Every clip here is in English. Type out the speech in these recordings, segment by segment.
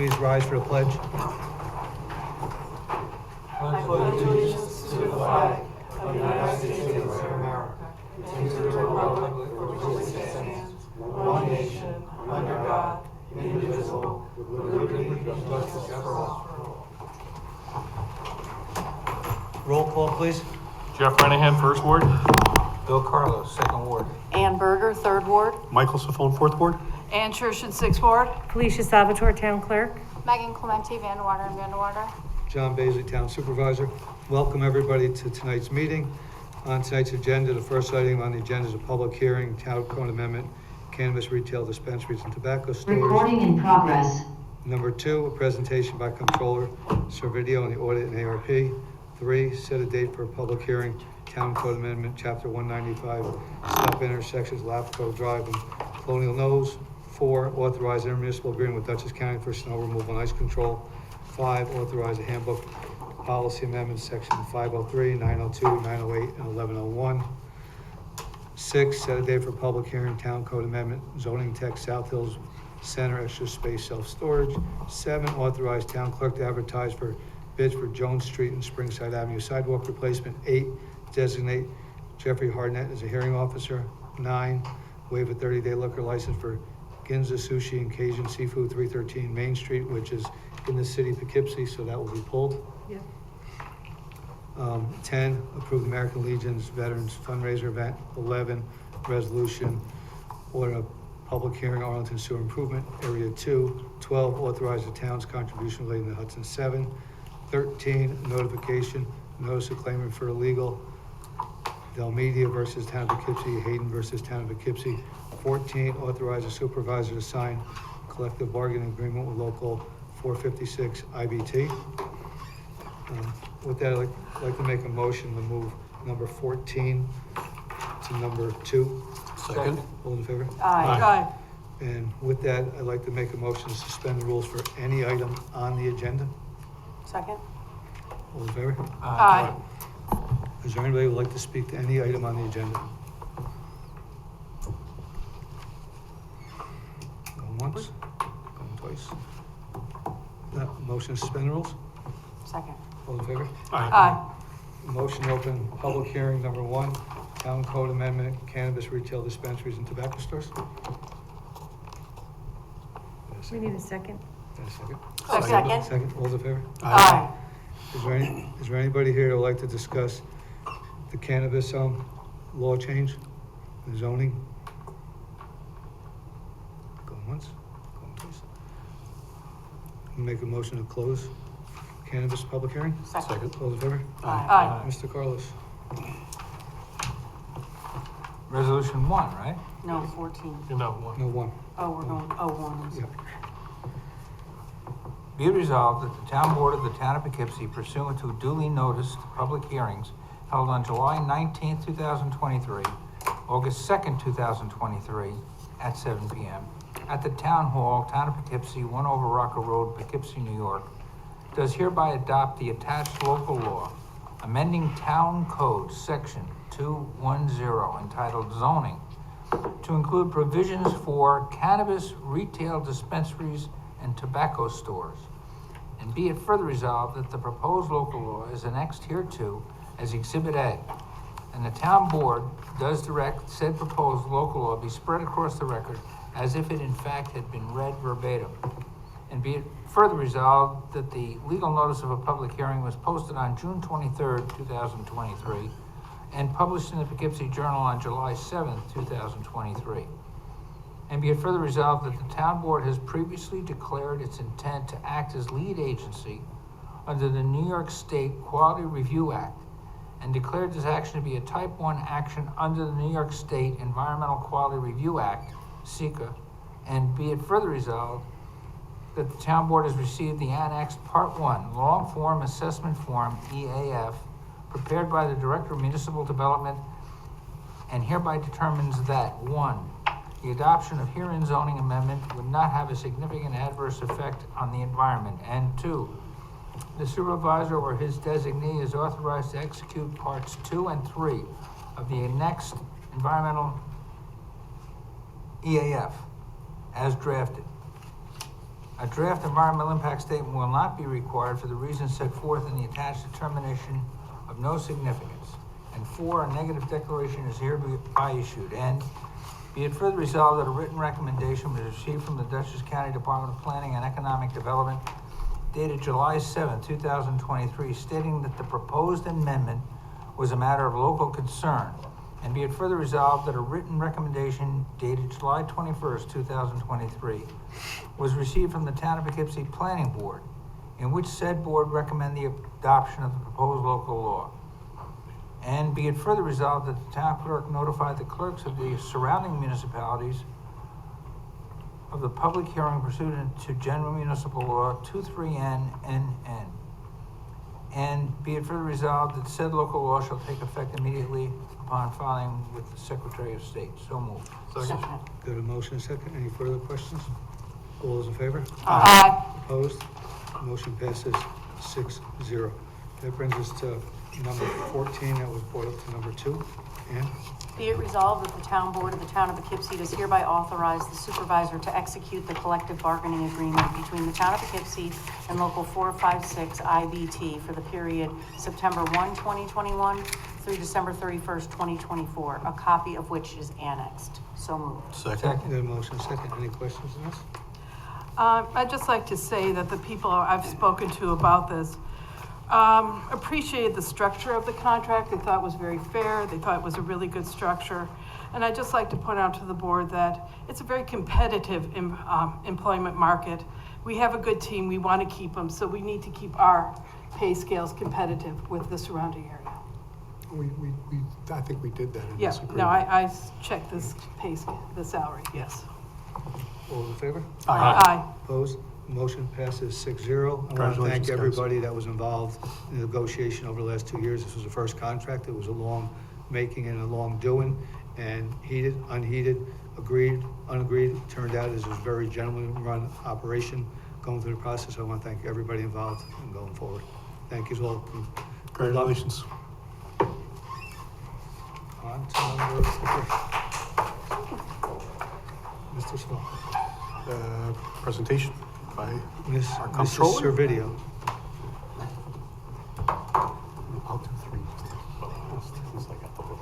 please rise for the pledge? I pledge allegiance to the flag of the United States of America and to the republic for which it stands, one nation, under God, indivisible, with liberty and justice for all. Roll call, please. Jeff Renahan, First Ward. Bill Carlos, Second Ward. Ann Berger, Third Ward. Michael Safone, Fourth Ward. Ann Church, Sixth Ward. Felicia Salvatore, Town Clerk. Megan Clementi, Vandewater and Vandewater. John Baisley, Town Supervisor. Welcome everybody to tonight's meeting. On tonight's agenda, the first item on the agenda is a public hearing, Town Code Amendment, Cannabis Retail Dispensaries and Tobacco Stores. Recording in progress. Number 2, a presentation by Comptroller Servideo on the audit and ARP. 3, set a date for a public hearing, Town Code Amendment, Chapter 195, stop intersections, LAFCO Drive and Colonial Nose. 4, authorize intermunicipal agreement with Dutchess County for snow removal and ice control. 5, authorize a handbook policy amendment, section 503, 902, 908, and 1101. 6, set a date for public hearing, Town Code Amendment, zoning text, South Hills Center, extra space, self-storage. 7, authorize town clerk to advertise for bids for Jones Street and Springside Avenue sidewalk replacement. 8, designate Jeffrey Harnett as a hearing officer. 9, waive a 30-day liquor license for Ginza Sushi and Cajun Seafood, 313 Main Street, which is in the city of Poughkeepsie, so that will be pulled. Yeah. 10, approve the American Legion's Veterans Fundraiser event. 11, resolution, order a public hearing, Arlington Sewer Improvement, Area 2. 12, authorize the town's contribution relating to Hudson 7. 13, notification, notice of claimant for illegal, Del Media versus Town of Poughkeepsie, Hayden versus Town of Poughkeepsie. 14, authorize the supervisor to sign collective bargaining agreement with local 456 IBT. With that, I'd like to make a motion to move number 14 to number 2. Second. All in favor? Aye. And with that, I'd like to make a motion to suspend the rules for any item on the agenda. Second. All in favor? Aye. Is there anybody who would like to speak to any item on the agenda? Going once, going twice. Motion to suspend the rules? Second. All in favor? Aye. Motion to open public hearing number 1, Town Code Amendment, Cannabis Retail Dispensaries and Tobacco Stores. We need a second. Second. Second. Second, all in favor? Aye. Is there anybody here who would like to discuss the cannabis law change, the zoning? Going once, going twice. Make a motion to close cannabis public hearing? Second. All in favor? Aye. Mr. Carlos. Resolution 1, right? No, 14. No, 1. No, 1. Oh, we're going, oh, 1. Yeah. Be it resolved that the Town Board of the Town of Poughkeepsie, pursuant to duly noticed public hearings held on July 19th, 2023, August 2nd, 2023, at 7 p.m., at the Town Hall, Town of Poughkeepsie, 1 over Rocker Road, Poughkeepsie, New York, does hereby adopt the attached local law, amending Town Code Section 210, entitled Zoning, to include provisions for cannabis retail dispensaries and tobacco stores. And be it further resolved that the proposed local law is annexed hereto as Exhibit A, and the Town Board does direct said proposed local law be spread across the record as if it in fact had been read verbatim. And be it further resolved that the legal notice of a public hearing was posted on June 23rd, 2023, and published in the Poughkeepsie Journal on July 7th, 2023. And be it further resolved that the Town Board has previously declared its intent to act as lead agency under the New York State Quality Review Act, and declared this action to be a Type 1 action under the New York State Environmental Quality Review Act, SEQA. And be it further resolved that the Town Board has received the annexed Part 1 Long Form Assessment Form, EAF, prepared by the Director of Municipal Development, and hereby determines that 1, the adoption of herein zoning amendment would not have a significant adverse effect on the environment, and 2, the supervisor or his designee is authorized to execute parts 2 and 3 of the annexed environmental EAF as drafted. A draft environmental impact statement will not be required for the reasons set forth in the attached determination of no significance. And 4, a negative declaration is hereby issued. And be it further resolved that a written recommendation was received from the Dutchess County Department of Planning and Economic Development dated July 7, 2023, stating that the proposed amendment was a matter of local concern. And be it further resolved that a written recommendation dated July 21st, 2023, was received from the Town of Poughkeepsie Planning Board, in which said board recommend the adoption of the proposed local law. And be it further resolved that the town clerk notify the clerks of the surrounding municipalities of the public hearing pursuant to General Municipal Law 23NNN. And be it further resolved that said local law shall take effect immediately upon filing with the Secretary of State. So moved. Second. Got a motion and a second. Any further questions? All those in favor? Aye. Opposed? Motion passes 6-0. That brings us to number 14, that was brought up to number 2. Ann? Be it resolved that the town board of the town of Poughkeepsie does hereby authorize the supervisor to execute the collective bargaining agreement between the town of Poughkeepsie and local 456 IBT for the period September 1, 2021 through December 31st, 2024, a copy of which is annexed. So moved. Second. Got a motion and a second. Any questions on this? I'd just like to say that the people I've spoken to about this appreciated the structure of the contract. They thought it was very fair. They thought it was a really good structure. And I'd just like to point out to the board that it's a very competitive employment market. We have a good team. We want to keep them. So we need to keep our pay scales competitive with the surrounding area. I think we did that in Yeah, this agreement. no, I checked this pay scale, the salary, yes. All in favor? Aye. Opposed? Motion passes 6-0. I want to Congratulations, thank guys. everybody that was involved in the negotiation over the last 2 years. This was the first contract. It was a long making and a long doing, and heated, unheated, agreed, unagreed. It turned out as a very gentlemanly run operation going through the process. I want to thank everybody involved in going forward. Thank you all. Good luck. Congratulations. On to number 4. Mr. Small. Presentation by our Mrs. comptroller. Servideo. I'll do 3. Since I got the book.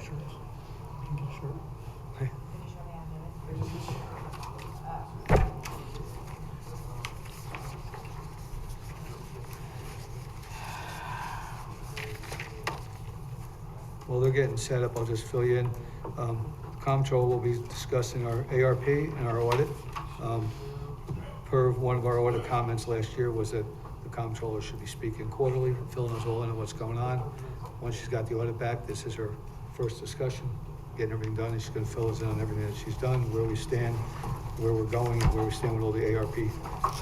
Sure. You can get a shirt. Hey. While they're getting set up, I'll just fill you in. Comptroller will be discussing our ARP and our audit. Per one of our audit comments last year was that the comptroller should be speaking quarterly, filling us all in on what's going on. Once she's got the audit back, this is her first discussion, getting everything done, and she's gonna fill us in on everything that she's done, where we stand, where we're going, and where we stand with all the ARP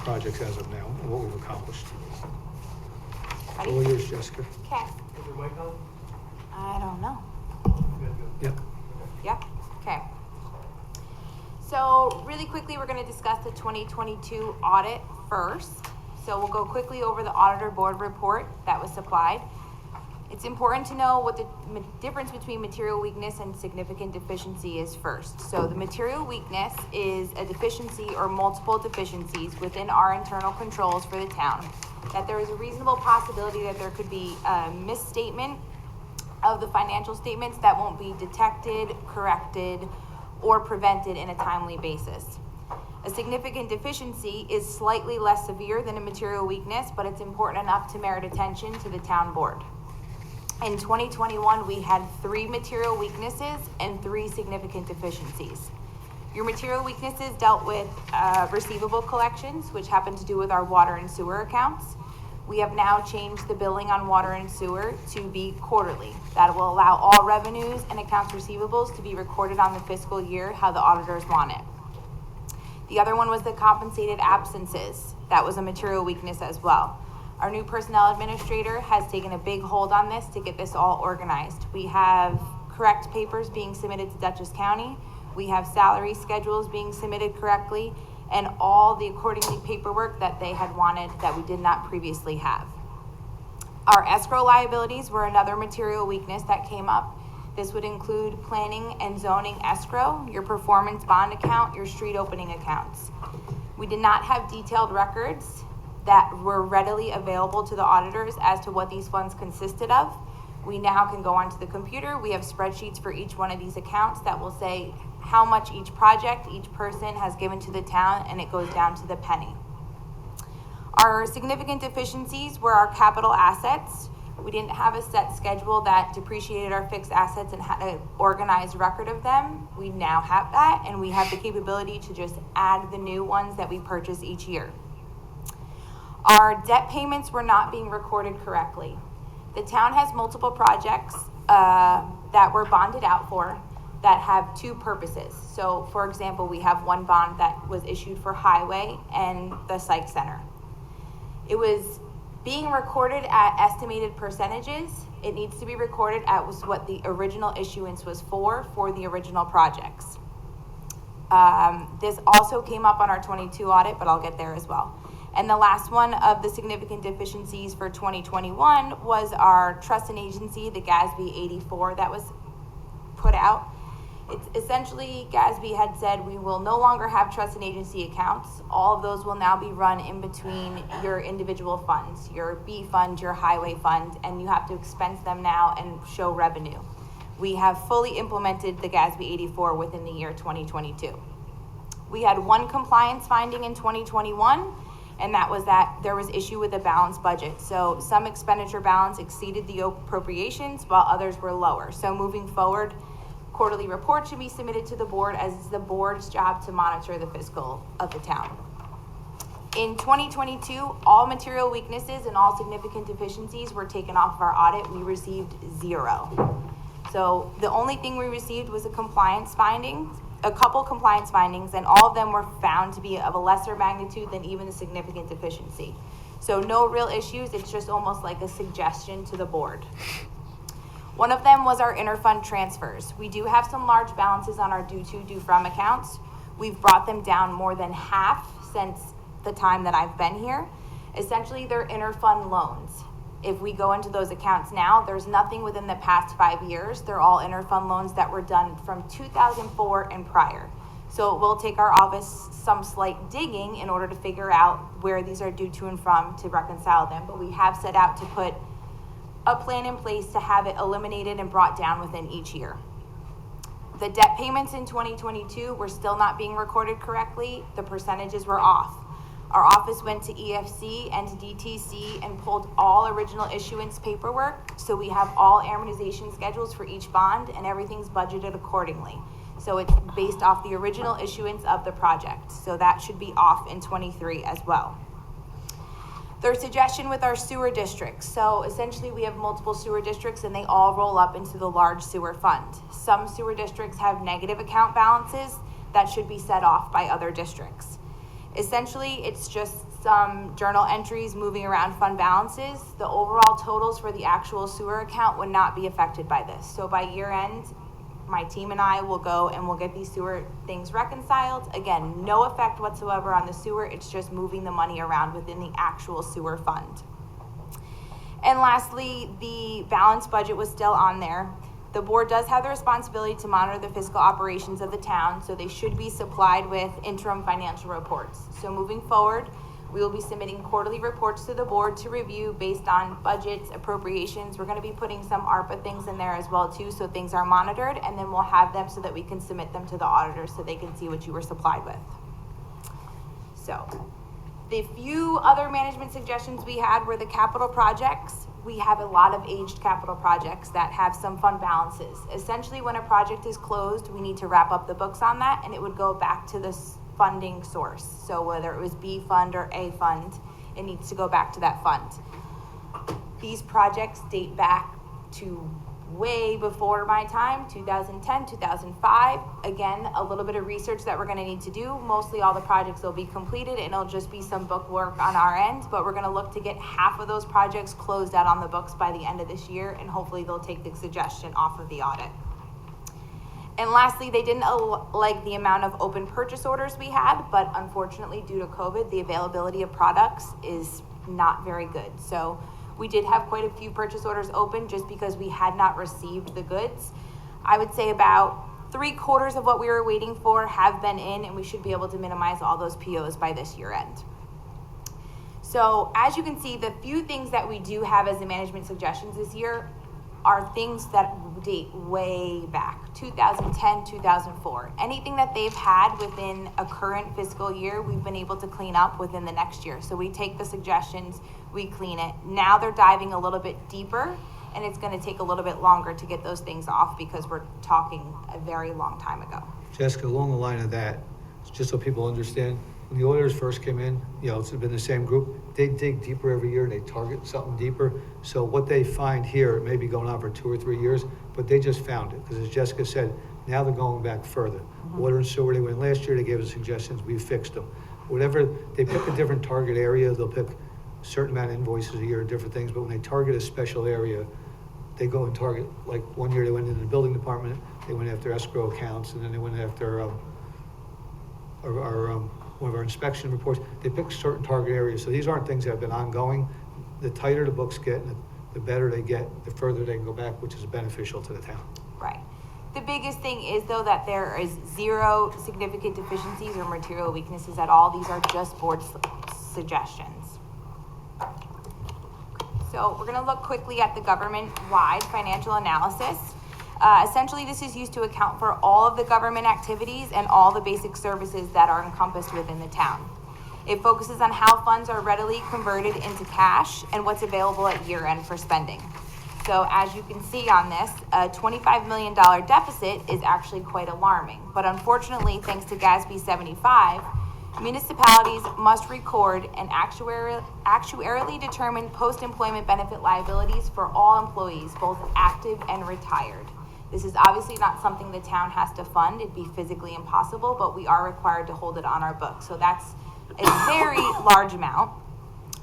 projects as of now, and what we've accomplished. All yours, Jessica. Okay. I don't know. Yep. Yeah, okay. So really quickly, we're gonna discuss the 2022 audit first. So we'll go quickly over the auditor board report that was supplied. It's important to know what the difference between material weakness and significant deficiency is first. So the material weakness is a deficiency or multiple deficiencies within our internal controls for the town. That there is a reasonable possibility that there could be a misstatement of the financial statements that won't be detected, corrected, or prevented in a timely basis. A significant deficiency is slightly less severe than a material weakness, but it's important enough to merit attention to the town board. In 2021, we had 3 material weaknesses and 3 significant deficiencies. Your material weaknesses dealt with receivable collections, which happened to do with our water and sewer accounts. We have now changed the billing on water and sewer to be quarterly. That will allow all revenues and accounts receivables to be recorded on the fiscal year how the auditors want it. The other one was the compensated absences. That was a material weakness as well. Our new personnel administrator has taken a big hold on this to get this all organized. We have correct papers being submitted to Dutchess County. We have salary schedules being submitted correctly, and all the accordingly paperwork that they had wanted that we did not previously have. Our escrow liabilities were another material weakness that came up. This would include planning and zoning escrow, your performance bond account, your street opening accounts. We did not have detailed records that were readily available to the auditors as to what these funds consisted of. We now can go onto the computer. We have spreadsheets for each one of these accounts that will say how much each project, each person has given to the town, and it goes down to the penny. Our significant deficiencies were our capital assets. We didn't have a set schedule that depreciated our fixed assets and had an organized record of them. We now have that, and we have the capability to just add the new ones that we purchase each year. Our debt payments were not being recorded correctly. The town has multiple projects that were bonded out for that have two purposes. So, for example, we have one bond that was issued for highway and the psych center. It was being recorded at estimated percentages. It needs to be recorded at what the original issuance was for the original projects. This also came up on our 22 audit, but I'll get there as well. And the last one of the significant deficiencies for 2021 was our trust and agency, the GASB 84 that was put out. It's essentially, GASB had said we will no longer have trust and agency accounts. All of those will now be run in between your individual funds, your B fund, your highway fund, and you have to expense them now and show revenue. We have fully implemented the GASB 84 within the year 2022. We had one compliance finding in 2021, and that was that there was issue with the balanced budget. So some expenditure balance exceeded the appropriations while others were lower. So moving forward, quarterly report should be submitted to the board, as it's the board's job to monitor the fiscal of the town. In 2022, all material weaknesses and all significant deficiencies were taken off of our audit. We received 0. So the only thing we received was a couple compliance findings, and all of them were found to be of a lesser magnitude than even a significant deficiency. So no real issues, it's just almost like a suggestion to the board. One of them was our interfund transfers. We do have some large balances on our due to, due from accounts. We've brought them down more than half since the time that I've been here. Essentially, they're interfund loans. If we go into those accounts now, there's nothing within the past 5 years. They're all interfund loans that were done from 2004 and prior. So it will take our office some slight digging in order to figure out where these are due to and from to reconcile them. But we have set out to put a plan in place to have it eliminated and brought down within each year. The debt payments in 2022 were still not being recorded correctly. The percentages were off. Our office went to EFC and to DTC and pulled all original issuance paperwork. So we have all amortization schedules for each bond, and everything's budgeted accordingly. So it's based off the original issuance of the project. So that should be off in 23 as well. Their suggestion with our sewer districts. So essentially we have multiple sewer districts and they all roll up into the large sewer fund. Some sewer districts have negative account balances that should be set off by other districts. Essentially, it's just some journal entries moving around fund balances. The overall totals for the actual sewer account would not be affected by this. So by year end, my team and I will go and we'll get these sewer things reconciled. Again, no effect whatsoever on the sewer. It's just moving the money around within the actual sewer fund. And lastly, the balanced budget was still on there. The board does have the responsibility to monitor the fiscal operations of the town, so they should be supplied with interim financial reports. So moving forward, we will be submitting quarterly reports to the board to review based on budgets, appropriations. We're going to be putting some ARPA things in there as well too, so things are monitored, and then we'll have them so that we can submit them to the auditors so they can see what you were supplied with. So the few other management suggestions we had were the capital projects. We have a lot of aged capital projects that have some fund balances. Essentially, when a project is closed, we need to wrap up the books on that, and it would go back to this funding source. So whether it was B fund or A fund, it needs to go back to that fund. These projects date back to way before my time, 2010, 2005. Again, a little bit of research that we're gonna need to do. Mostly all the projects will be completed and it'll just be some book work on our end, but we're gonna look to get half of those projects closed out on the books by the end of this year, and hopefully they'll take the suggestion off of the audit. And lastly, they didn't like the amount of open purchase orders we had, but unfortunately, due to COVID, the availability of products is not very good. So we did have quite a few purchase orders open just because we had not received the goods. I would say about 3/4 of what we were waiting for have been in, and we should be able to minimize all those POs by this year end. So as you can see, the few things that we do have as the management suggestions this year are things that date way back, 2010, 2004. Anything that they've had within a current fiscal year, we've been able to clean up within the next year. So we take the suggestions, we clean it. Now they're diving a little bit deeper, and it's gonna take a little bit longer to get those things off because we're talking a very long time ago. Jessica, along the line of that, just so people understand, when the auditors first came in, it's been the same group, they dig deeper every year and they target something deeper. So what they find here, it may be going on for 2 or 3 years, but they just found it. Because as Jessica said, now they're going back further. Water and sewer, they went last year, they gave us suggestions, we fixed them. Whatever, they pick a different target area, they'll pick a certain amount of invoices a year, different things, but when they target a special area, they go and target, like 1 year they went into the building department, they went after escrow accounts, and then they went after one of our inspection reports. They pick certain target areas. So these aren't things that have been ongoing. The tighter the books get, the better they get, the further they can go back, which is beneficial to the town. Right. The biggest thing is though that there is 0 significant deficiencies or material weaknesses at all. These are just board suggestions. So we're gonna look quickly at the government-wide financial analysis. Essentially, this is used to account for all of the government activities and all the basic services that are encompassed within the town. It focuses on how funds are readily converted into cash and what's available at year end for spending. So as you can see on this, a $25 million deficit is actually quite alarming. But unfortunately, thanks to GASB 75, municipalities must record an actuarially determined post-employment benefit liabilities for all employees, both active and retired. This is obviously not something the town has to fund. It'd be physically impossible, but we are required to hold it on our books. So that's a very large amount.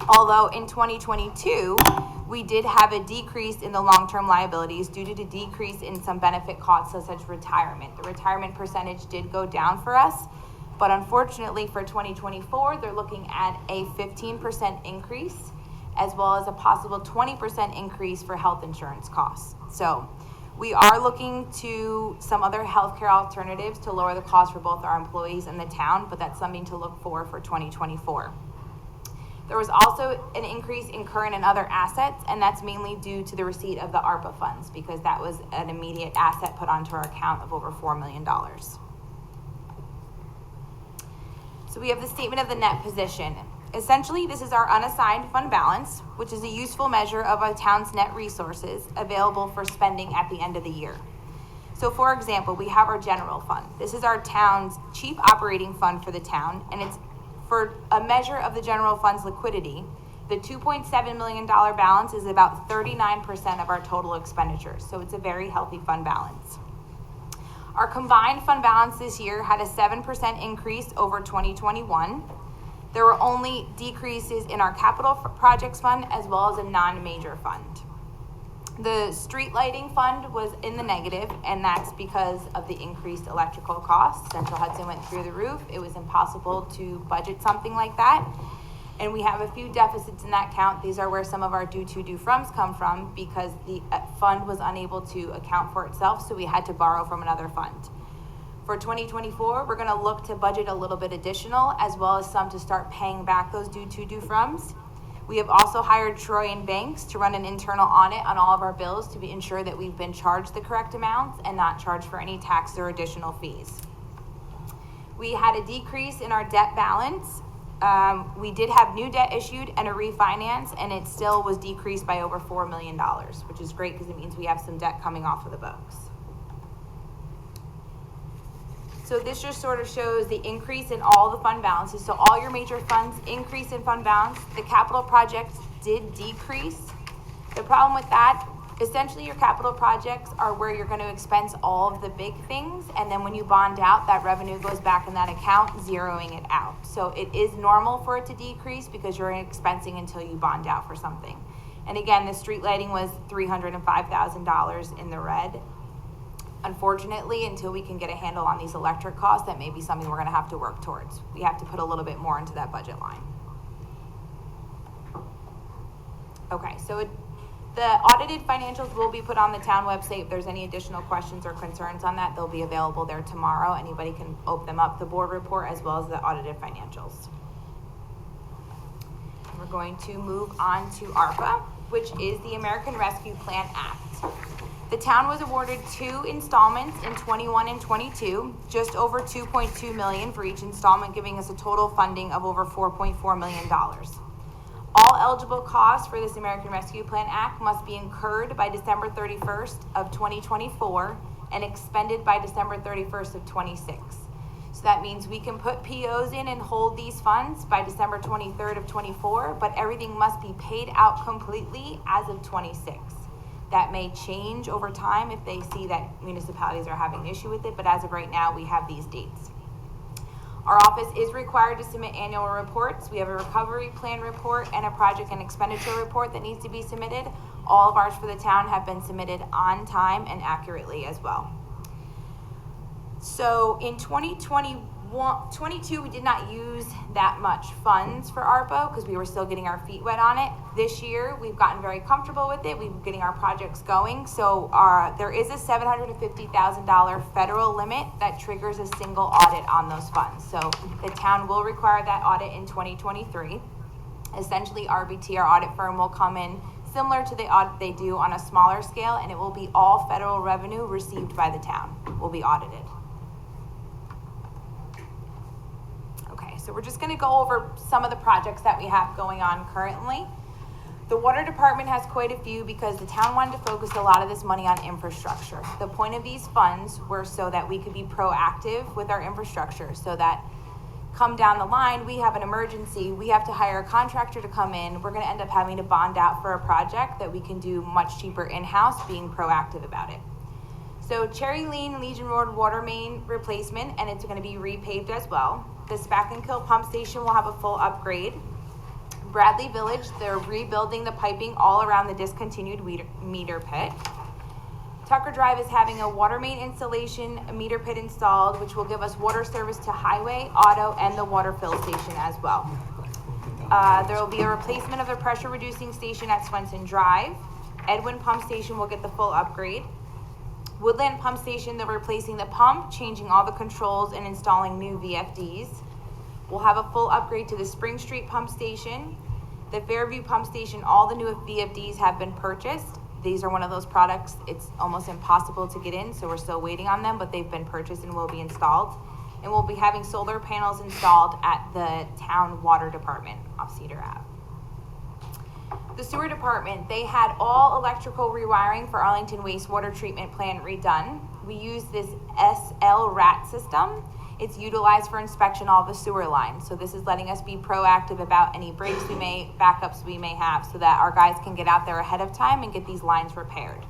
Although in 2022, we did have a decrease in the long-term liabilities due to the decrease in some benefit costs such as retirement. The retirement percentage did go down for us, but unfortunately for 2024, they're looking at a 15% increase as well as a possible 20% increase for health insurance costs. So we are looking to some other healthcare alternatives to lower the cost for both our employees and the town, but that's something to look for 2024. There was also an increase in current and other assets, and that's mainly due to the receipt of the ARPA funds because that was an immediate asset put onto our account of over $4 million. So we have the statement of the net position. Essentially, this is our unassigned fund balance, which is a useful measure of a town's net resources available for spending at the end of the year. So for example, we have our general fund. This is our town's chief operating fund for the town, and it's for a measure of the general fund's liquidity. The $2.7 million balance is about 39% of our total expenditures, so it's a very healthy fund balance. Our combined fund balance this year had a 7% increase over 2021. There were only decreases in our capital projects fund as well as a non-major fund. The street lighting fund was in the negative, and that's because of the increased electrical costs. Central Hudson went through the roof. It was impossible to budget something like that. And we have a few deficits in that count. These are where some of our due froms come from because the fund was unable to account for itself, so we had to borrow from another fund. For 2024, we're gonna look to budget a little bit additional as well as some to start paying back those due froms. We have also hired Troy and Banks to run an internal audit on all of our bills to ensure that we've been charged the correct amounts and not charged for any taxes or additional fees. We had a decrease in our debt balance. We did have new debt issued and a refinance, and it still was decreased by over $4 million, which is great because it means we have some debt coming off of the books. So this just sort of shows the increase in all the fund balances. So all your major funds increase in fund balance. The capital projects did decrease. The problem with that, essentially your capital projects are where you're going to expense all of the big things, and then when you bond out, that revenue goes back in that account, zeroing it out. So it is normal for it to decrease because you're expensing until you bond out for something. And again, the street lighting was $305,000 in the red. Unfortunately, until we can get a handle on these electric costs, that may be something we're gonna have to work towards. We have to put a little bit more into that budget line. Okay, so the audited financials will be put on the town website. If there's any additional questions or concerns on that, they'll be available there tomorrow. Anybody can open them up, the board report as well as the audited financials. We're going to move on to ARPA, which is the American Rescue Plan Act. The town was awarded 2 installments in 21 and 22, just over 2.2 million for each installment, giving us a total funding of over $4.4 million. All eligible costs for this American Rescue Plan Act must be incurred by December 31st of 2024 and expended by December 31st of 26. So that means we can put POs in and hold these funds by December 23rd of 24, but everything must be paid out completely as of 26. That may change over time if they see that municipalities are having an issue with it, but as of right now, we have these dates. Our office is required to submit annual reports. We have a recovery plan report and a project and expenditure report that needs to be submitted. All of ours for the town have been submitted on time and accurately as well. So in 22, we did not use that much funds for ARPA because we were still getting our feet wet on it. This year, we've gotten very comfortable with it. We've been getting our projects going. So there is a $750,000 federal limit that triggers a single audit on those funds. So the town will require that audit in 2023. Essentially, RBT, our audit firm, will come in similar to the audit they do on a smaller scale, and it will be all federal revenue received by the town will be audited. So we're just gonna go over some of the projects that we have going on currently. The water department has quite a few because the town wanted to focus a lot of this money on infrastructure. The point of these funds were so that we could be proactive with our infrastructure, so that come down the line, we have an emergency, we have to hire a contractor to come in, we're gonna end up having to bond out for a project that we can do much cheaper in-house, being proactive about it. So Cherry Lane Legion Road water main replacement, and it's gonna be repaved as well. The Spack and Kill pump station will have a full upgrade. Bradley Village, they're rebuilding the piping all around the discontinued meter pit. Tucker Drive is having a water main installation, a meter pit installed, which will give us water service to highway, auto, and the water fill station as well. There will be a replacement of the pressure reducing station at Swenson Drive. Edwin Pump Station will get the full upgrade. Woodland Pump Station, they're replacing the pump, changing all the controls, and installing new VFDs. We'll have a full upgrade to the Spring Street Pump Station. The Fairview Pump Station, all the new VFDs have been purchased. These are one of those products, it's almost impossible to get in, so we're still waiting on them, but they've been purchased and will be installed. And we'll be having solar panels installed at the town water department off Cedar Ave. The sewer department, they had all electrical rewiring for Arlington wastewater treatment plant redone. We use this SL-RAT system. It's utilized for inspection all the sewer lines. So this is letting us be proactive about any breaks backups we may have, so that our guys can get out there ahead of time and get these lines repaired.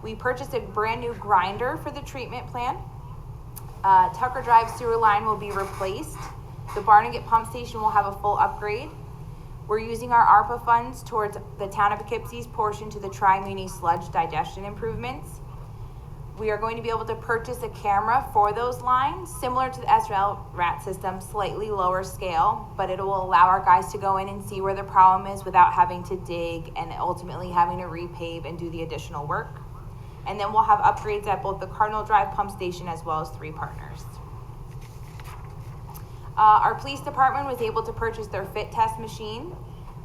We purchased a brand new grinder for the treatment plant. Tucker Drive sewer line will be replaced. The Barnegat pump station will have a full upgrade. We're using our ARPA funds towards the town of Poughkeepsie's portion to the Tri-Muni sludge digestion improvements. We are going to be able to purchase a camera for those lines, similar to the SL-RAT system, slightly lower scale, but it will allow our guys to go in and see where the problem is without having to dig and ultimately having to repave and do the additional work. And then we'll have upgrades at both the Cardinal Drive pump station as well as 3 partners. Our police department was able to purchase their fit test machine.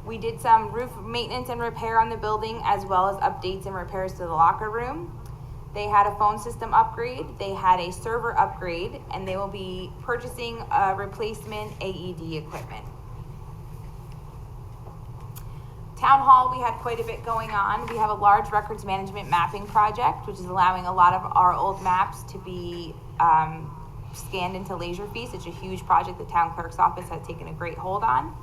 We did some roof maintenance and repair on the building, as well as updates and repairs to the locker room. They had a phone system upgrade, they had a server upgrade, and they will be purchasing a replacement AED equipment. Town Hall, we had quite a bit going on. We have a large records management mapping project, which is allowing a lot of our old maps to be scanned into Laserfiche. It's a huge project the town clerk's office has taken a great hold on.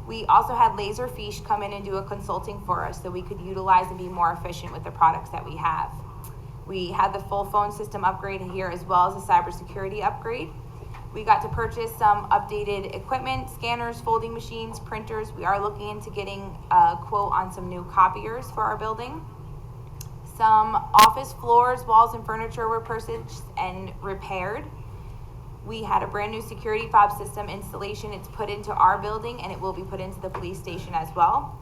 We also had Laserfiche come in and do a consulting for us so we could utilize and be more efficient with the products that we have. We had the full phone system upgrade here as well as a cybersecurity upgrade. We got to purchase some updated equipment, scanners, folding machines, printers. We are looking into getting a quote on some new copiers for our building. Some office floors, walls, and furniture were purchased and repaired. We had a brand new security fob system installation. It's put into our building and it will be put into the police station as well.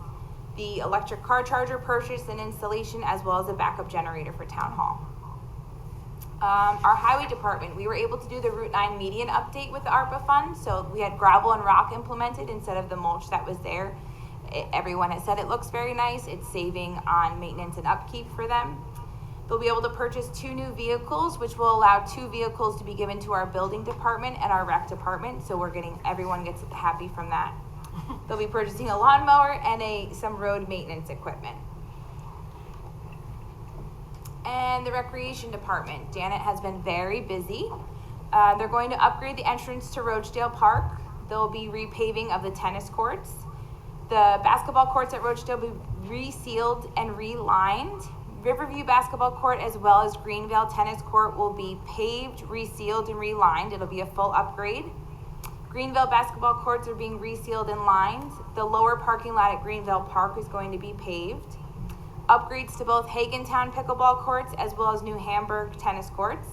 The electric car charger purchase and installation, as well as a backup generator for town hall. Our highway department, we were able to do the Route 9 median update with the ARPA fund. So we had gravel and rock implemented instead of the mulch that was there. Everyone has said it looks very nice. It's saving on maintenance and upkeep for them. They'll be able to purchase 2 new vehicles, which will allow 2 vehicles to be given to our building department and our rec department. So everyone gets happy from that. They'll be purchasing a lawnmower and some road maintenance equipment. And the recreation department, Janet has been very busy. They're going to upgrade the entrance to Roachdale Park. They'll be repaving of the tennis courts. The basketball courts at Roachdale will be resealed and relined. Riverview basketball court as well as Greenvale tennis court will be paved, resealed, and relined. It'll be a full upgrade. Greenvale basketball courts are being resealed and lined. The lower parking lot at Greenvale Park is going to be paved. Upgrades to both Hagentown pickleball courts as well as New Hamburg tennis courts.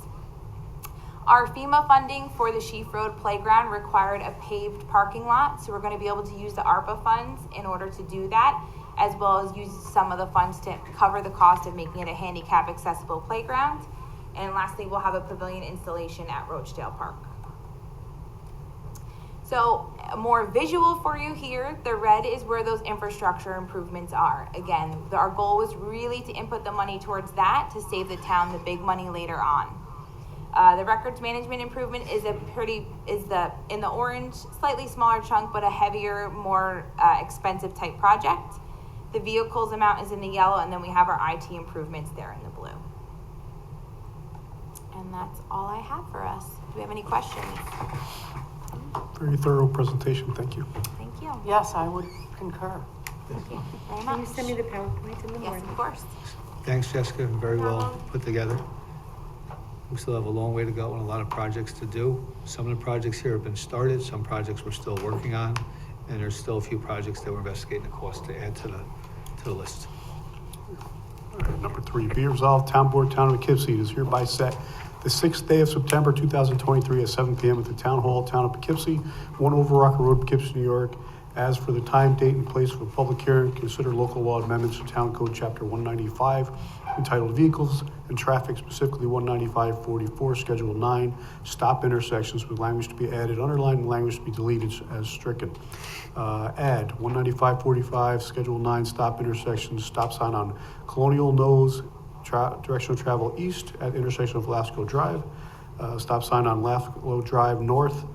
Our FEMA funding for the Sheaf Road playground required a paved parking lot, so we're going to be able to use the ARPA funds in order to do that, as well as use some of the funds to cover the cost of making it a handicap accessible playground. And lastly, we'll have a pavilion installation at Roachdale Park. So more visual for you here, the red is where those infrastructure improvements are. Again, our goal was really to input the money towards that to save the town the big money later on. The records management improvement is in the orange, slightly smaller chunk, but a heavier, more expensive type project. The vehicles amount is in the yellow, and then we have our IT improvements there in the blue. And that's all I have for us. Do we have any questions? Very thorough presentation, thank you. Thank you. Yes, I would concur. Thank you very Can you much. send me the PowerPoint in the Yes, morning? of course. Thanks, Jessica, very well put together. We still have a long way to go and a lot of projects to do. Some of the projects here have been started, some projects we're still working on, and there's still a few projects that we're investigating the cost to add to the list. All right, number 3, be it resolved, Town Board, Town of Poughkeepsie is hereby set the 6th day of September 2023 at 7 p.m. at the Town Hall, Town of Poughkeepsie, 1 Overrocker Road, Poughkeepsie, New York. As for the time, date, and place of a public hearing, consider local law amendments to Town Code Chapter 195 entitled Vehicles and Traffic, specifically 195-44, Schedule 9, stop intersections, with language to be added, underlined, and language to be deleted as stricken. Add 195-45, Schedule 9, stop intersections, stop sign on Colonial Nose, direction of travel east at intersection of Lasco Drive, stop sign on Lasco Drive north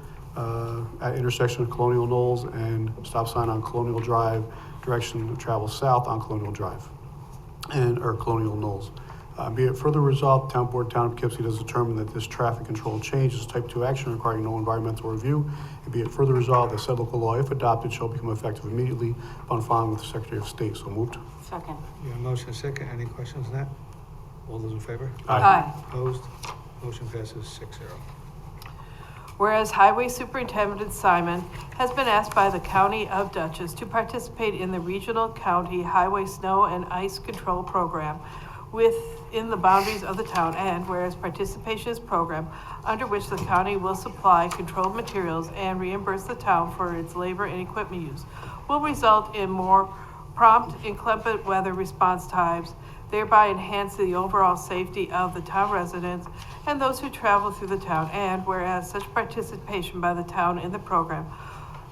at intersection of Colonial Knolls, and stop sign on Colonial Drive, direction of travel south on Colonial Drive, or Colonial Knolls. Be it further resolved, Town Board, Town of Poughkeepsie has determined that this traffic control change is type 2 action requiring no environmental review. And be it further resolved that said local law, if adopted, shall become effective immediately upon filing with the Secretary of State. So moved. Second. You have a motion and a second, any questions on that? All those in favor? Aye. Opposed? Motion passes 6-0. Whereas Highway Superintendent Simon has been asked by the County of Dutchess to participate in the Regional County Highway Snow and Ice Control Program within the boundaries of the town, and whereas participation is a program under which the county will supply controlled materials and reimburse the town for its labor and equipment use, will result in more prompt, inclement weather response times, thereby enhancing the overall safety of the town residents and those who travel through the town. And whereas such participation by the town in the program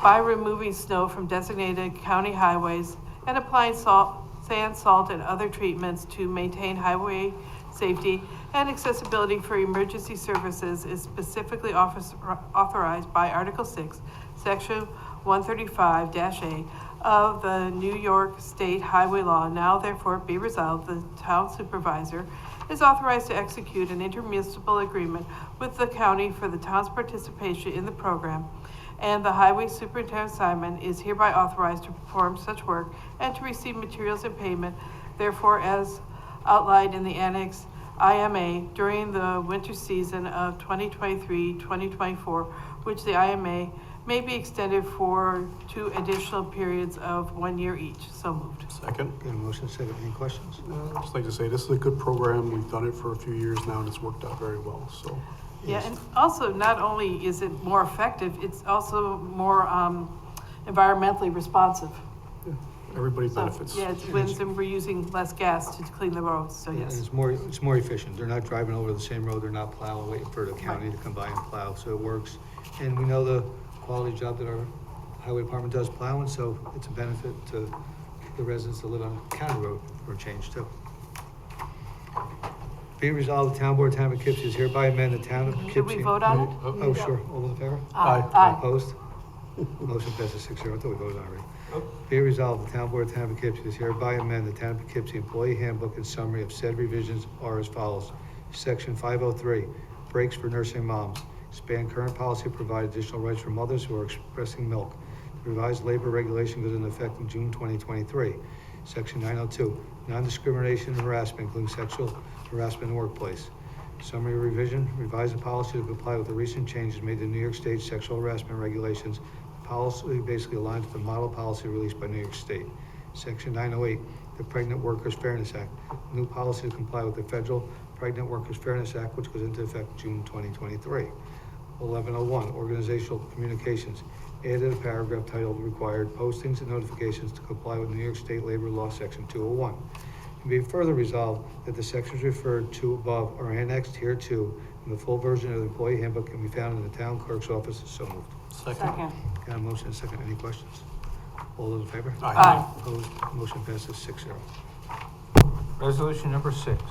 by removing snow from designated county highways and applying sand, salt, and other treatments to maintain highway safety and accessibility for emergency services is specifically authorized by Article 6, Section 135-A of the New York State Highway Law. Now therefore be resolved, the town supervisor is authorized to execute an intermunicipal agreement with the county for the town's participation in the program, and the Highway Superintendent Simon is hereby authorized to perform such work and to receive materials and payment, therefore as outlined in the Annex IMA during the winter season of 2023-2024, which the IMA may be extended for 2 additional periods of 1 year each. So moved. Second. Okay, motion second, any questions? I'd just like to say, this is a good program. We've done it for a few years now, and it's worked out very well, so. Yeah, and also, not only is it more effective, it's also more environmentally responsive. Everybody So, benefits. yeah, it wins, and we're using less gas to clean the roads, so And yes. it's more efficient. They're not driving over the same road, they're not plowing, waiting for the county to come by and plow, so it works. And we know the quality job that our highway department does plowing, so it's a benefit to the residents that live on a county road for a change too. Be it resolved, the town board of Town of Poughkeepsie is hereby amend the town of Poughkeepsie. Should we vote on it? Oh, sure, all in favor? Aye. Opposed? Motion passes 6-0. I thought we voted already. Be it resolved, the town board of Town of Poughkeepsie is hereby amend the Town of Poughkeepsie Employee Handbook and summary of said revisions are as follows. Section 503, breaks for nursing moms. Expand current policy to provide additional rights for mothers who are expressing milk. The revised labor regulation goes into effect in June 2023. Section 902, non-discrimination and harassment, including sexual harassment in the workplace. Summary revision, revise the policy to comply with the recent changes made to New York State sexual harassment regulations. The policy basically aligns with the model policy released by New York State. Section 908, the Pregnant Workers Fairness Act. New policy to comply with the Federal Pregnant Workers Fairness Act, which goes into effect June 2023. 1101, organizational communications. Added a paragraph titled Required Postings and Notifications to comply with New York State Labor Law, Section 201. And be further resolved that the sections referred to above are annexed here too, and the full version of the employee handbook can be found in the town clerk's office. So moved. Second. Got a motion and a second. Any questions? All those in favor? Aye. Opposed? Motion passes 6-0. Resolution number 6,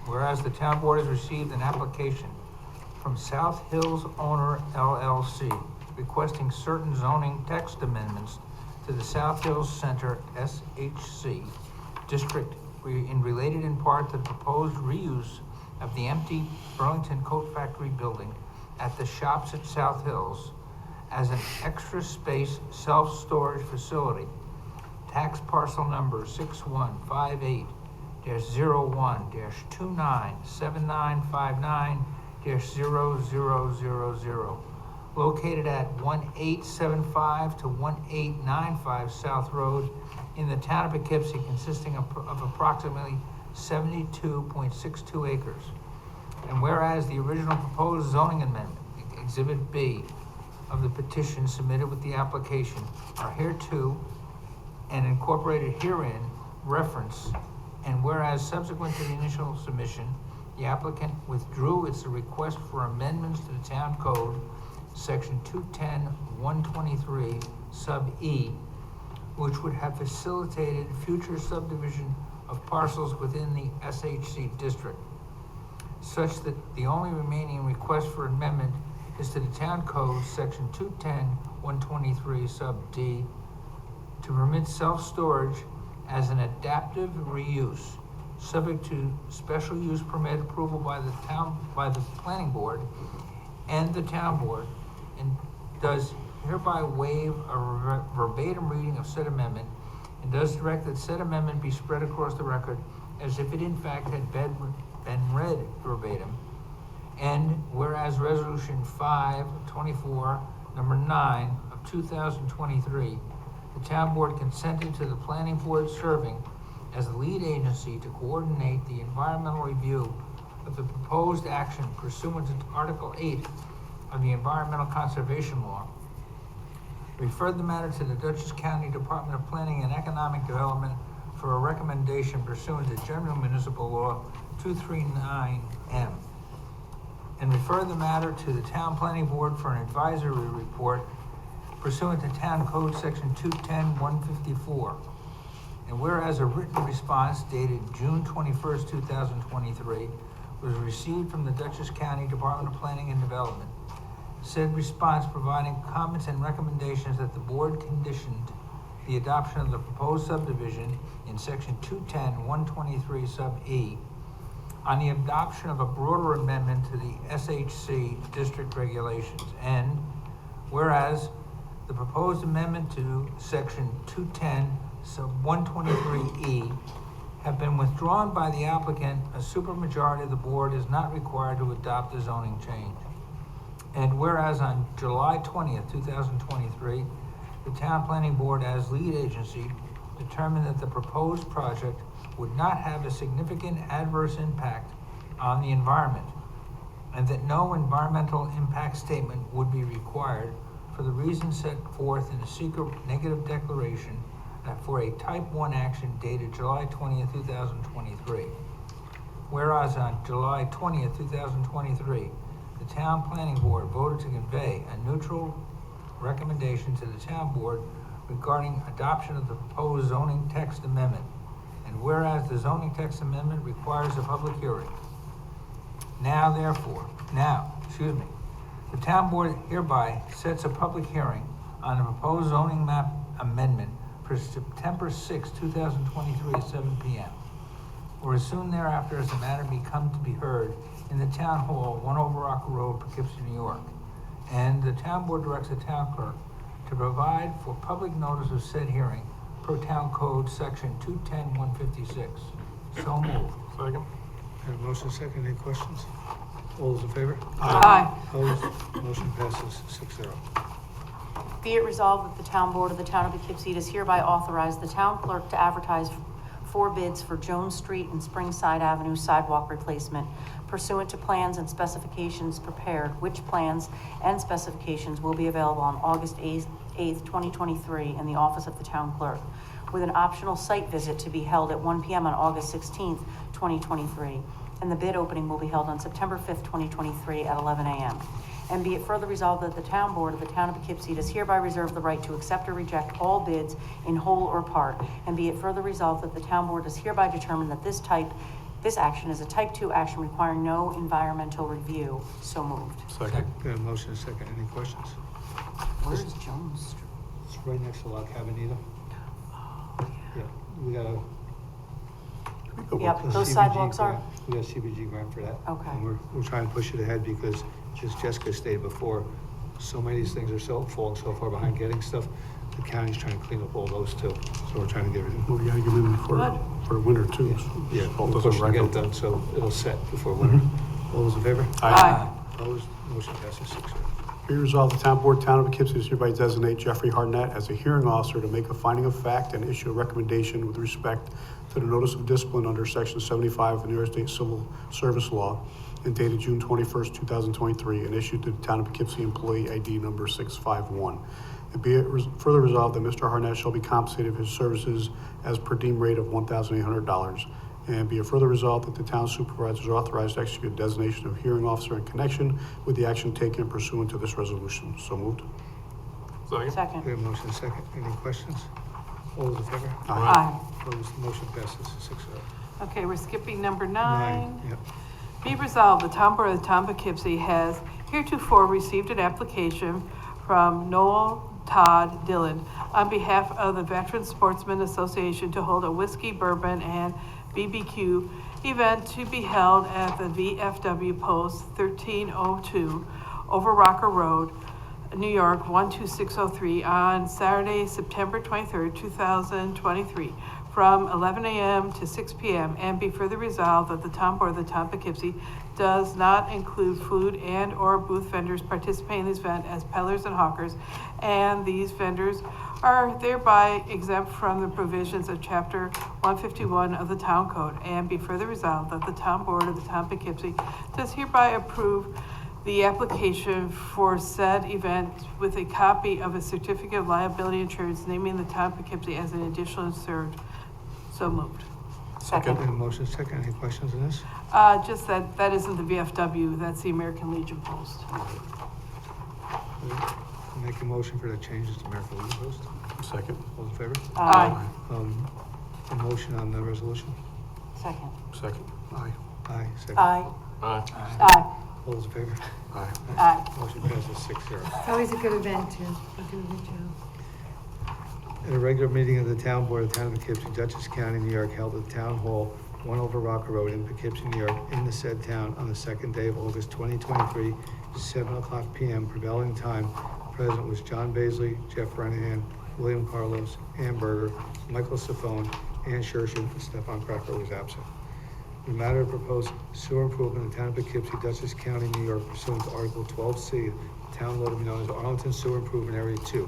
whereas the town board has received an application from South Hills Owner LLC requesting certain zoning text amendments to the South Hills Center SHC district related in part to the proposed reuse of the empty Burlington Coat Factory building at the shops at South Hills as an extra space self-storage facility. Tax parcel number 6158-01-297959-0000, located at 1875 to 1895 South Road in the town of Poughkeepsie, consisting of approximately 72.62 acres. And whereas the original proposed zoning amendment, Exhibit B, of the petition submitted with the application are hereto and incorporated herein reference, and whereas subsequent to the initial submission, the applicant withdrew its request for amendments to the town code, section 210-123, sub E, which would have facilitated future subdivision of parcels within the SHC district, such that the only remaining request for amendment is to the town code, section 210-123, sub D, to permit self-storage as an adaptive reuse, subject to special use permit approval by the planning board and the town board, and does hereby waive a verbatim reading of said amendment, and does direct that said amendment be spread across the record as if it in fact had been read verbatim. And whereas Resolution 524, number 9 of 2023, the town board consented to the planning board serving as the lead agency to coordinate the environmental review of the proposed action pursuant to Article 8 of the Environmental Conservation Law. Referred the matter to the Dutchess County Department of Planning and Economic Development for a recommendation pursuant to General Municipal Law 239M. And refer the matter to the Town Planning Board for an advisory report pursuant to Town Code Section 210-154. And whereas a written response dated June 21st, 2023 was received from the Dutchess County Department of Planning and Development, said response providing comments and recommendations that the board conditioned the adoption of the proposed subdivision in Section 210-123 sub E on the adoption of a broader amendment to the SHC district regulations. And whereas the proposed amendment to Section 210 sub 123E have been withdrawn by the applicant, a supermajority of the board is not required to adopt the zoning change. And whereas on July 20th, 2023, the Town Planning Board, as lead agency, determined that the proposed project would not have a significant adverse impact on the environment, and that no environmental impact statement would be required for the reasons set forth in the secret negative declaration for a Type 1 action dated July 20th, 2023. Whereas on July 20th, 2023, the Town Planning Board voted to convey a neutral recommendation to the Town Board regarding adoption of the proposed zoning text amendment. And whereas the zoning text amendment requires a public hearing. The Town Board hereby sets a public hearing on the proposed zoning map amendment for September 6, 2023 at 7 p.m. or as soon thereafter as the matter may come to be heard in the Town Hall, 1 Over Rocker Road, Poughkeepsie, New York. And the Town Board directs the Town Clerk to provide for public notice of said hearing per Town Code Section 210-156. So moved. Second. And a motion second, any questions? All those in favor? Aye. Opposed? Motion passes 6-0. Be it resolved that the Town Board of the Town of Poughkeepsie does hereby authorize the Town Clerk to advertise for bids for Jones Street and Springside Avenue sidewalk replacement pursuant to plans and specifications prepared, which plans and specifications will be available on August 8th, 2023 in the office of the Town Clerk, with an optional site visit to be held at 1 p.m. on August 16th, 2023, and the bid opening will be held on September 5th, 2023 at 11 a.m. And be it further resolved that the Town Board of the Town of Poughkeepsie does hereby reserve the right to accept or reject all bids in whole or part. And be it further resolved that the Town Board does hereby determine that this action is a Type 2 action requiring no environmental review. So moved. Second. Got a motion second, any questions? Where's Jones Street? It's right next to La Cabanita. Yeah, we got a. Yep, a those CBG sidewalks are? grant. We got a CBG grant for that. Okay. And we're trying to push it ahead because, as Jessica stated before, so many of these things are falling so far behind getting stuff. The county's trying to clean up all those too, so we're trying to get rid of them. Well, we gotta give them for winter too. Yeah, All we'll doesn't push to get it rankle. done, so it'll set before winter. All those in favor? Aye. Opposed? Motion passes 6-0. Be resolved, the Town Board, Town of Poughkeepsie does hereby designate Jeffrey Harnett as a hearing officer to make a finding of fact and issue a recommendation with respect to the notice of discipline under Section 75 of the New York State Civil Service Law and dated June 21st, 2023, and issued to the Town of Poughkeepsie employee ID number 651. And be it further resolved that Mr. Harnett shall be compensated for his services as per diem rate of $1,800. And be it further resolved that the town supervisor is authorized to execute a designation of hearing officer in connection with the action taken pursuant to this resolution. So moved. Second. Second. We have motion second. Any questions? All those in favor? Aye. Opposed? Motion passes 6-0. Okay, we're skipping number 9. Yep. Be resolved, the Town Board of the Town of Poughkeepsie has heretofore received an application from Noel Todd Dillon on behalf of the Veteran Sportsmen Association to hold a whiskey, bourbon, and BBQ event to be held at the VFW Post 1302 Over Rocker Road, New York 12603 on Saturday, September 23rd, 2023, from 11 a.m. to 6 p.m. And be further resolved that the Town Board of the Town of Poughkeepsie does not include food and or booth vendors participating in this event as peddlers and hawkers, and these vendors are thereby exempt from the provisions of Chapter 151 of the Town Code. And be further resolved that the Town Board of the Town of Poughkeepsie does hereby approve the application for said event with a copy of a certificate of liability insurance naming the Town of Poughkeepsie as an additional insured. So moved. Second. We have motion second. Any questions on this? Just that isn't the VFW, that's the American Legion Post. Make a motion for the changes to American Legion Post. Second. All in favor? Aye. A motion on the resolution? Second. Second. Aye. Aye. Second. Aye. Aye. Aye. All those in favor? Aye. Aye. Motion passes 6-0. It's always a good event, too. You do a good job. At a regular meeting of the Town Board of the Town of Poughkeepsie, Dutchess County, New York, held at Town Hall, 1 Over Rocker Road in Poughkeepsie, New York, in the said town on the second day of August 2023, 7:00 p.m. prevailing time. Present was John Baisley, Jeff Renahan, William Carlos, Ann Berger, Michael Safone, Ann Shershin, and Stefan Cracker was absent. in the matter of proposed sewer improvement in the town of Poughkeepsie, Dutchess County, New York pursuant to Article 12C, the town law to be known as Arlington Sewer Improvement Area 2.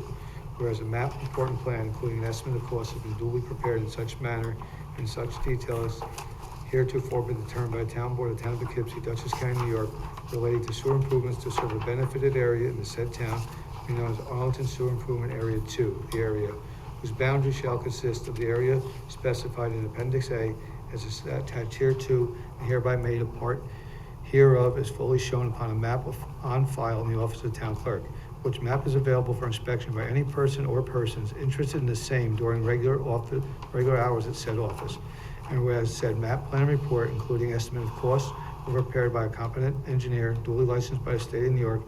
Whereas a map report and plan, including an estimate of costs, has been duly prepared in such manner and such detail as heretofore been determined by the town board of the town of Poughkeepsie, Dutchess County, New York, relating to sewer improvements to serve a benefited area in the said town, to be known as Arlington Sewer Improvement Area 2, the area whose boundary shall consist of the area specified in Appendix A as attached hereto and hereby made a part hereof as fully shown upon a map on file in the office of the town clerk, which map is available for inspection by any person or persons interested in the same during regular hours at said office. And whereas said map plan report, including estimate of costs, were prepared by a competent engineer duly licensed by the state of New York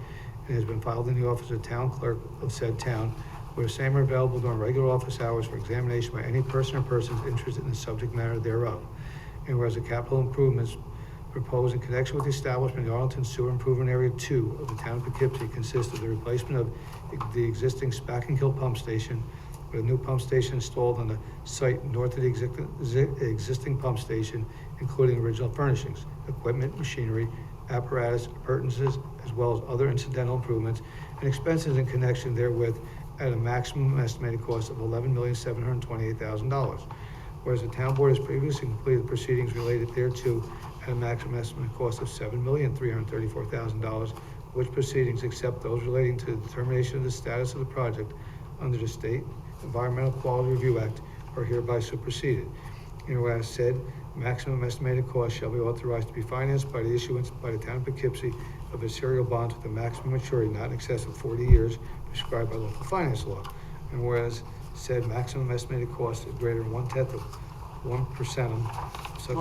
and has been filed in the office of the town clerk of said town, where the same are available during regular office hours for examination by any person or persons interested in the subject matter thereof. And whereas the capital improvements proposed in connection with the establishment of the Arlington Sewer Improvement Area 2 of the town of Poughkeepsie consist of the replacement of the existing Spacking Hill pump station with a new pump station installed on the site north of the existing pump station, including original furnishings, equipment, machinery, apparatus, appurtenances, as well as other incidental improvements and expenses in connection therewith at a maximum estimated cost of $11,728,000. Whereas the town board has previously completed proceedings related thereto at a maximum estimated cost of $7,334,000, which proceedings, except those relating to the determination of the status of the project under the State Environmental Quality Review Act, are hereby superseded. And whereas said maximum estimated cost shall be authorized to be financed by the issuance by the town of Poughkeepsie of a serial bonds with a maximum maturity not in excess of 40 years prescribed by local finance law. And whereas said maximum estimated cost is greater than 1/10 of 1% of such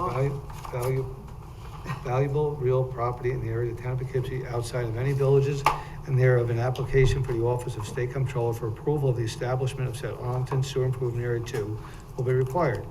valuable real property in the area of the town of Poughkeepsie outside of any villages and thereof, an application for the Office of State Comptroller for approval of the establishment of said Arlington Sewer Improvement Area 2 will be required.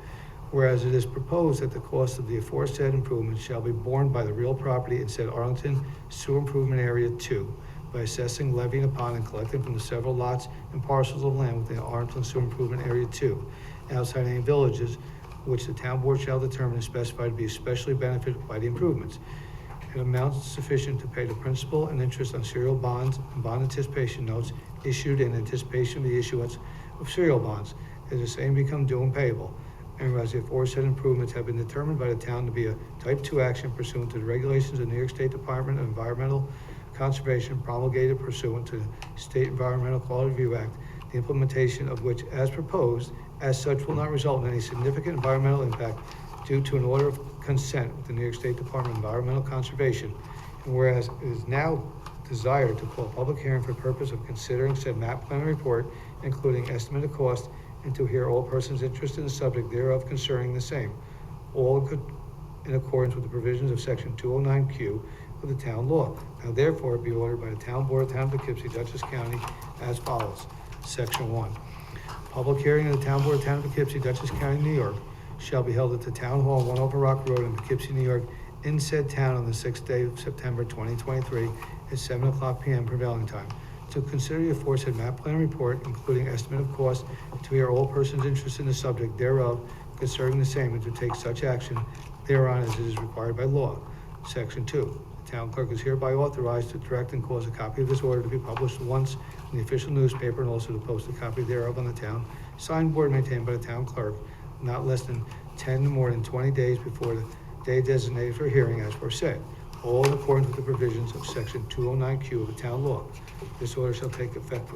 Whereas it is proposed that the cost of the aforesaid improvements shall be borne by the real property in said Arlington Sewer Improvement Area 2 by assessing, levying upon, and collecting from the several lots and parcels of land within Arlington Sewer Improvement Area 2, outside any villages, which the town board shall determine and specify to be especially benefited by the improvements. An amount sufficient to pay the principal and interest on serial bonds and bond anticipation notes issued in anticipation of the issuance of serial bonds, as the same become due and payable. And whereas the aforesaid improvements have been determined by the town to be a type 2 action pursuant to the regulations of the New York State Department of Environmental Conservation promulgated pursuant to the State Environmental Quality Review Act, the implementation of which, as proposed, as such will not result in any significant environmental impact due to an order of consent with the New York State Department of Environmental Conservation. And whereas it is now desired to call a public hearing for the purpose of considering said map plan report, including estimate of cost, and to hear all persons interested in the subject thereof concerning the same, all in accordance with the provisions of section 209Q of the town law. Now therefore be ordered by the town board of the town of Poughkeepsie, Dutchess County, as follows. Section 1. Public hearing of the town board of the town of Poughkeepsie, Dutchess County, New York, shall be held at the Town Hall, 1 Over Rock Road in Poughkeepsie, New York, in said town on the 6th day of September 2023 at 7:00 p.m. prevailing time. To consider the aforesaid map plan report, including estimate of cost, to hear all persons interested in the subject thereof concerning the same, and to take such action thereon as it is required by law. Section 2. The town clerk is hereby authorized to direct and cause a copy of this order to be published once in the official newspaper and also to post a copy thereof on the town signboard maintained by the town clerk, not less than 10 more than 20 days before the day designated for hearing as foresaid, all in accordance with the provisions of section 209Q of the town law. This order shall take effect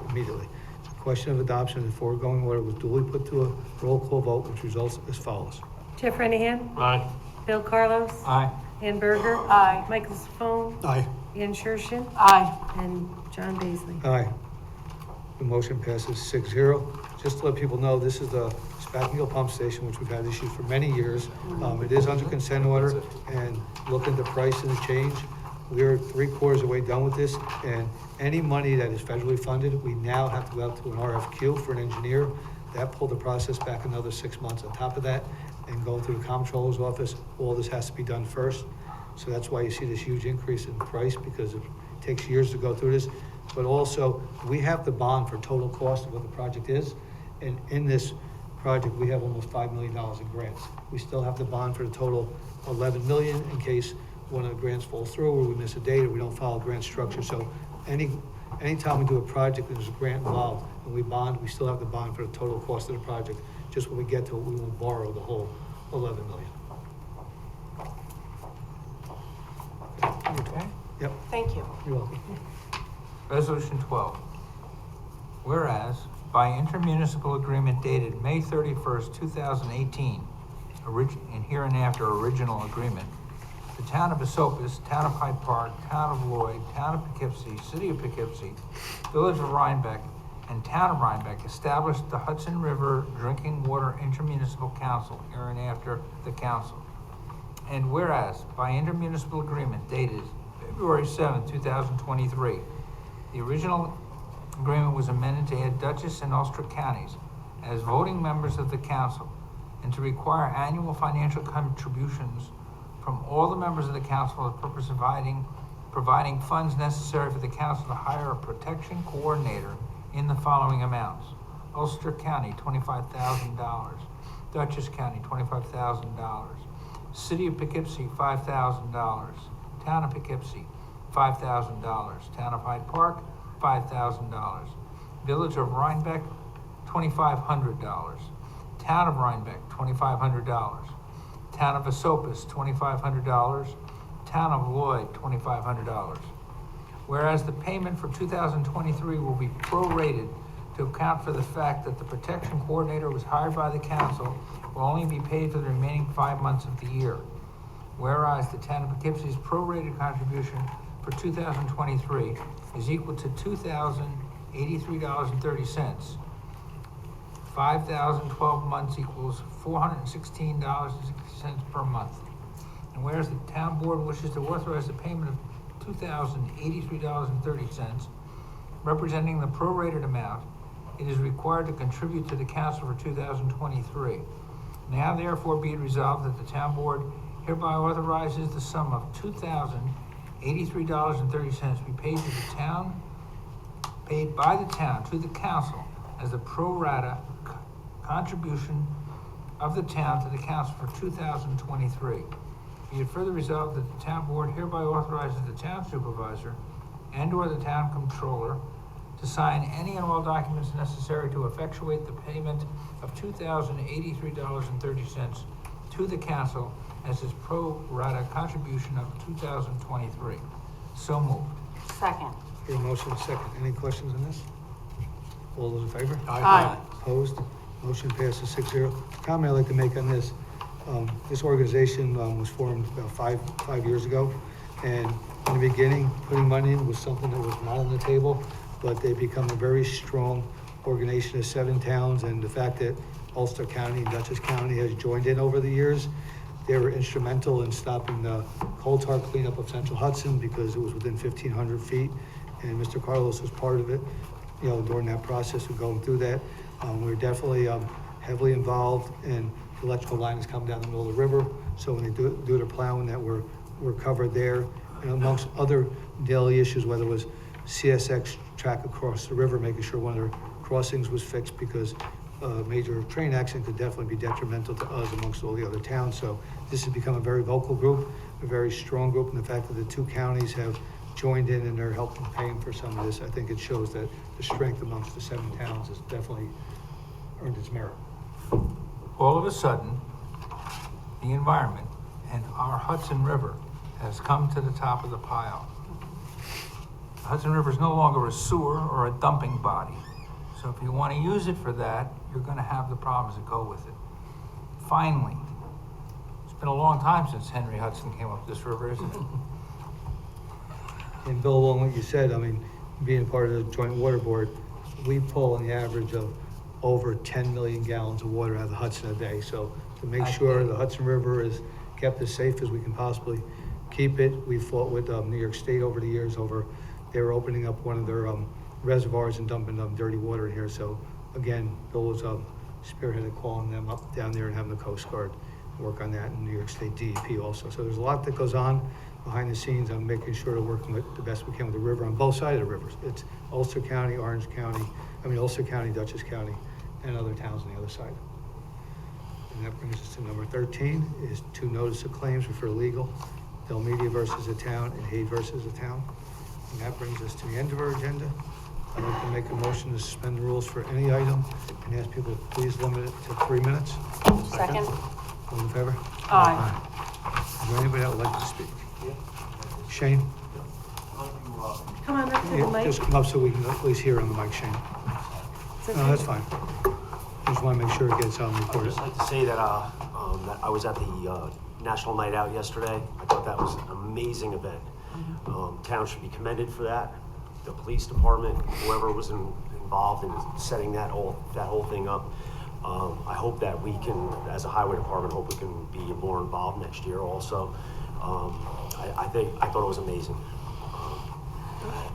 immediately. The question of adoption of the foregoing order was duly put to a roll call vote, which results as follows. Jeff Renahan, Aye. Bill Carlos, Aye. Ann Berger, Aye. Michael Saffone, Aye. Ann Shershin, Aye. and John Baisley. Aye. The motion passes 6-0. Just to let people know, this is the Spacking Hill Pump Station, which we've had issues for many years. It is under consent order, and looking at the price and the change, we're 3/4 of the way done with this, and any money that is federally funded, we now have to go out to an RFQ for an engineer. That pulled the process back another 6 months on top of that, and go through the comptroller's office. All this has to be done first. So that's why you see this huge increase in price, because it takes years to go through this. But also, we have the bond for total cost of what the project is. And in this project, we have almost $5 million in grants. We still have the bond for the total 11 million in case one of the grants falls through, or we miss a date, or we don't follow grant structure. So anytime we do a project, there's a grant involved, and we bond, we still have the bond for the total cost of the project. Just when we get to it, we will borrow the whole 11 million. Okay. Yep, Thank you. you're welcome. Resolution 12. Whereas, by intermunicipal agreement dated May 31st, 2018, and hereinafter original agreement, the Town of Esopus, Town of Hyde Park, Town of Lloyd, Town of Poughkeepsie, City of Poughkeepsie, Village of Rhinebeck, and Town of Rhinebeck established the Hudson River Drinking Water Intermunicipal Council, hereinafter the Council. And whereas, by intermunicipal agreement dated February 7, 2023, the original agreement was amended to add Dutchess and Ulster counties as voting members of the council and to require annual financial contributions from all the members of the council for the purpose of providing funds necessary for the council to hire a protection coordinator in the following amounts. Ulster County, $25,000. Dutchess County, $25,000. City of Poughkeepsie, $5,000. Town of Poughkeepsie, $5,000. Town of Hyde Park, $5,000. Village of Rhinebeck, $2,500. Town of Rhinebeck, $2,500. Town of Esopus, $2,500. Town of Lloyd, $2,500. Whereas the payment for 2023 will be prorated to account for the fact that the protection coordinator was hired by the council will only be paid for the remaining 5 months of the year. Whereas the Town of Poughkeepsie's prorated contribution for 2023 is equal to $2,083.30. 5,012 months equals $416.60 per month. And whereas the town board wishes to authorize the payment of $2,083.30, representing the prorated amount, it is required to contribute to the council for 2023. Now therefore be it resolved that the town board hereby authorizes the sum of $2,083.30 be paid to the town, paid by the town to the council as the pro rata contribution of the town to the council for 2023. Be it further resolved that the town board hereby authorizes the town supervisor and/or the town controller to sign any and all documents necessary to effectuate the payment of $2,083.30 to the council as his pro rata contribution of 2023. So moved. Second. Your motion is second. Any questions on this? All those in favor? Aye. Opposed? Motion passes 6-0. Comment I'd like to make on this, this organization was formed about five years ago. And in the beginning, putting money in was something that was not on the table, but they've become a very strong organization of 7 towns. And the fact that Ulster County and Dutchess County has joined in over the years, they were instrumental in stopping the coal tar cleanup of Central Hudson because it was within 1,500 feet. And Mr. Carlos was part of it, during that process of going through that. We're definitely heavily involved, and the electrical line has come down the middle of the river. So when they do their plowing, that we're covered there. And amongst other daily issues, whether it was CSX track across the river, making sure one of their crossings was fixed because a major train accident could definitely be detrimental to us amongst all the other towns. So this has become a very vocal group, a very strong group, and the fact that the 2 counties have joined in and they're helping paying for some of this, I think it shows that the strength amongst the 7 towns has definitely earned its merit. All of a sudden, the environment and our Hudson River has come to the top of the pile. The Hudson River is no longer a sewer or a dumping body. So if you want to use it for that, you're going to have the problems that go with it. Finally, it's been a long time since Henry Hudson came up this river, isn't it? And Bill, along what you said, I mean, being part of the Joint Water Board, we pull on the average of over 10 million gallons of water out of the Hudson a day. So to make sure the Hudson River is kept as safe as we can possibly keep it, we fought with New York State over the years they were opening up one of their reservoirs and dumping dirty water in here. So again, Bill was spearheaded calling them up down there and having the Coast Guard work on that, and New York State DEP also. So there's a lot that goes on behind the scenes. I'm making sure to work with the best we can with the river on both sides of the rivers. It's Ulster County, Dutchess County, and other towns on the other side. And that brings us to number 13, is two notice of claims for legal, Del Media versus the town and Haid versus the town. And that brings us to the end of our agenda. I'd like to make a motion to suspend the rules for any item and ask people to please limit it to 3 minutes. Second? All in favor? Aye. Is there anybody that would like to speak? Shane? Come on up to the Yeah, mic. just come up so we can at least hear on the mic, Shane. It's No, okay. that's fine. Just want to make sure it gets on I'd recorded. just like to say that, that I was at the National Night Out yesterday. I thought that was an amazing event. Town should be commended for that. The police department, whoever was involved in setting that whole thing up. I hope that we can, as a highway department, hope we can be more involved next year also. I thought it was amazing.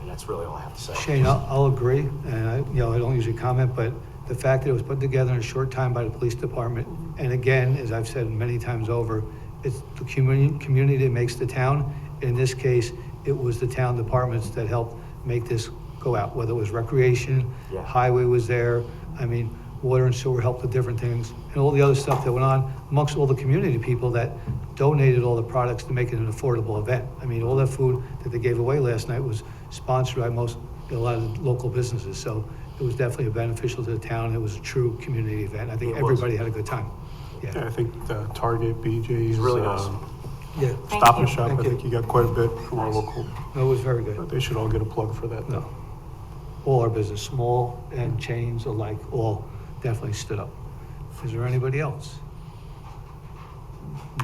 And that's really all I have to say. Shane, I'll agree, and I don't usually comment, but the fact that it was put together in a short time by the police department, and again, as I've said many times over, it's the community that makes the town. In this case, it was the town departments that helped make this go out, whether it was recreation, Yeah. highway was there, I mean, water and sewer helped with different things, and all the other stuff that went on amongst all the community people that donated all the products to make it an affordable event. I mean, all that food that they gave away last night was sponsored by a lot of the local businesses, so it was definitely beneficial to the town. It was a true community event. I think It was. everybody had a good time. Yeah, Yeah. I think the Target, BJ's. It's really nice. Yeah, Thank Stop and you. Shop, I Thank you. think you got quite a bit from our local, no, it was very good. but they should all get a plug for that. No. All our business, small and chains alike, all definitely stood up. Is there anybody else?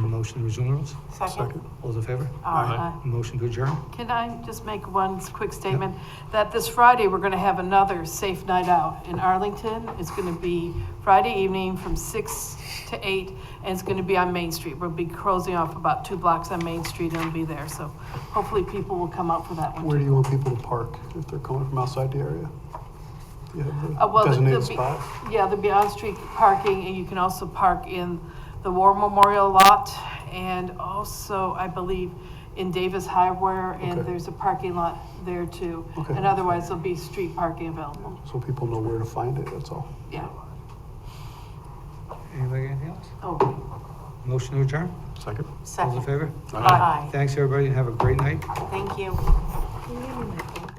Motion to resume the rules? Second. All those in favor? Aye. Motion to adjourn? Can I just make one quick statement? That this Friday, we're gonna have another Safe Night Out in Arlington. It's gonna be Friday evening from 6 to 8, and it's gonna be on Main Street. We'll be closing off about 2 blocks on Main Street, and it'll be there, so hopefully people will come out for that one. Where do you want people to park if they're coming from outside the area? Do you have Well, a designated there'll be- spot? Yeah, there'll be on-street parking, and you can also park in the War Memorial lot, and also, I believe, in Davis Highway, and Okay. there's a parking lot there too. Okay. And otherwise, there'll be street parking available, So people know where to find it, that's all. yeah. Anybody, anything else? Oh, Motion to adjourn? Second. All those in Second. favor? aye. Thanks, everybody, and have a great night. Thank you. Can you give me my phone?